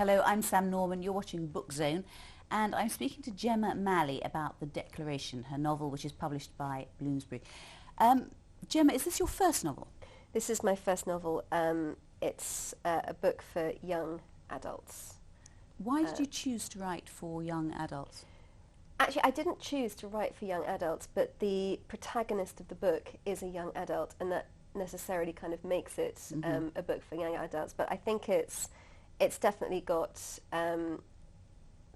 Hello, I'm Sam Norman. You're watching Book Zone, and I'm speaking to Gemma Malley about The Declaration, her novel, which is published by Bloomsbury. Gemma, is this your first novel? This is my first novel. It's a book for young adults. Why did you choose to write for young adults? Actually, I didn't choose to write for young adults, but the protagonist of the book is a young adult, and that necessarily kind of makes it a book for young adults. But I think it's definitely got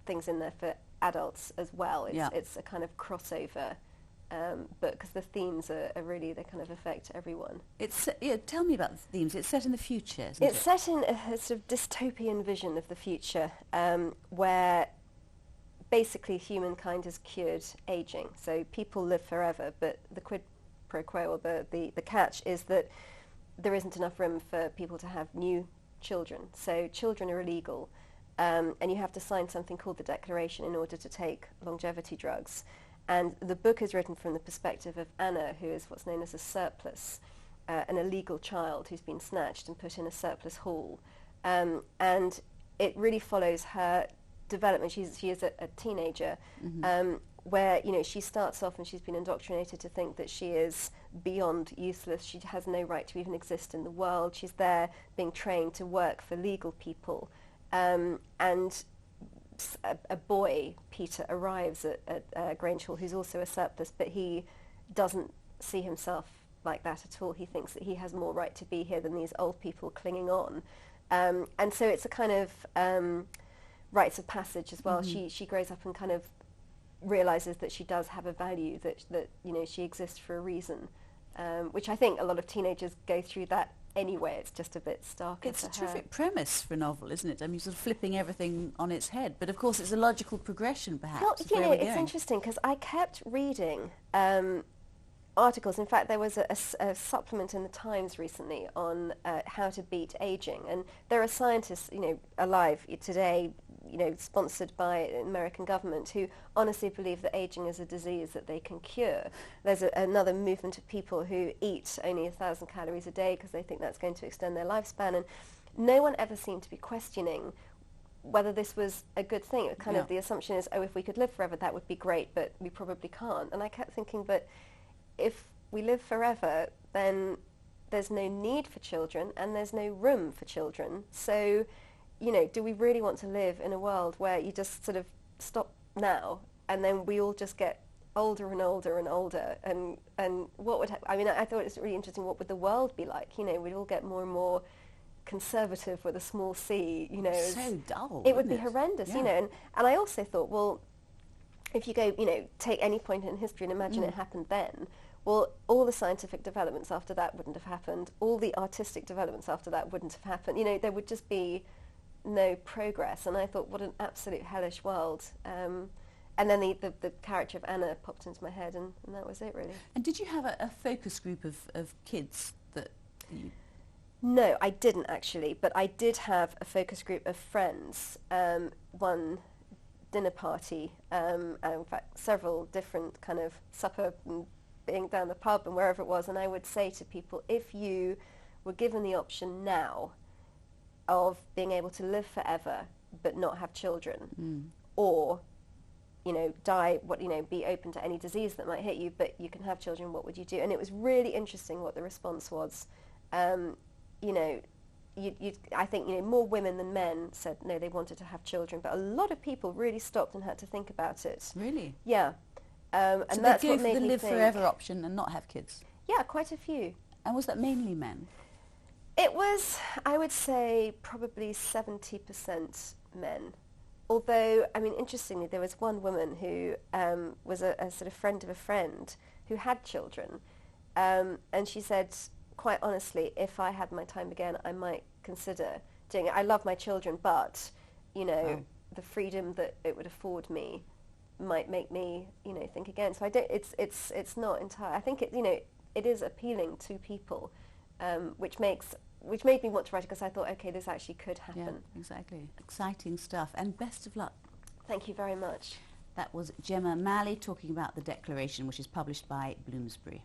things in there for adults as well. It's a kind of crossover book, because the themes are really, they kind of affect everyone. Tell me about the themes. It's set in the future, isn't it? It's set in a sort of dystopian vision of the future, where basically humankind has cured aging. So people live forever, but the quid pro quo, or the catch, is that there isn't enough room for people to have new children. So children are illegal, and you have to sign something called the Declaration in order to take longevity drugs. And the book is written from the perspective of Anna, who is what's known as a surplus, an illegal child who's been snatched and put in a surplus hall. And it really follows her development. She is a teenager, where she starts off and she's been indoctrinated to think that she is beyond useless. She has no right to even exist in the world. She's there being trained to work for legal people, and a boy, Peter, arrives at Grange Hall, who's also a surplus, but he doesn't see himself like that at all. He thinks that he has more right to be here than these old people clinging on. And so it's a kind of rites of passage as well. She grows up and kind of realizes that she does have a value, that she exists for a reason, which I think a lot of teenagers go through that anyway. It's just a bit starker. It's a terrific premise for a novel, isn't it? I mean, sort of flipping everything on its head. But of course, it's a logical progression, perhaps. Well, it's interesting because I kept reading articles. In fact, there was a supplement in the Times recently on how to beat aging, and there are scientists, alive today, sponsored by the American government, who honestly believe that aging is a disease that they can cure. There's another movement of people who eat only 1,000 calories a day because they think that's going to extend their lifespan, and no one ever seemed to be questioning whether this was a good thing. It kind of, the assumption is, if we could live forever, that would be great, but we probably can't. And I kept thinking, but if we live forever, then there's no need for children and there's no room for children. So, do we really want to live in a world where you just sort of stop now and then we all just get older and older and older? And what would I thought it was really interesting. What would the world be like? We'd all get more and more conservative with a small c. So dull. It would be horrendous. And I also thought, well, if you go, take any point in history and imagine it happened then, well, all the scientific developments after that wouldn't have happened. All the artistic developments after that wouldn't have happened. There would just be no progress. And I thought, what an absolute hellish world. And then the character of Anna popped into my head, and that was it, really. And did you have a focus group of kids that you... No, I didn't actually, but I did have a focus group of friends, one dinner party, and in fact several different kind of supper and being down the pub and wherever it was, and I would say to people, if you were given the option now of being able to live forever but not have children, or die, be open to any disease that might hit you, but you can have children, what would you do? And it was really interesting what the response was. I think more women than men said no, they wanted to have children, but a lot of people really stopped and had to think about it. Really? Yeah. So and that's they'd what go made for the me live think, forever option and not have kids? Yeah, quite a few. And was that mainly men? It was, I would say, probably 70% men. Although, interestingly, there was one woman who was a sort of friend of a friend who had children, and she said, quite honestly, if I had my time again, I might consider doing it. I love my children, but, the freedom that it would afford me might make me, think again. So I don't. It's not entirely. I think it is appealing to people, which made me want to write it, because I thought, okay, this actually could happen. Yeah, exactly. Exciting stuff. And best of luck. Thank you very much. That was Gemma Malley talking about The Declaration, which is published by Bloomsbury.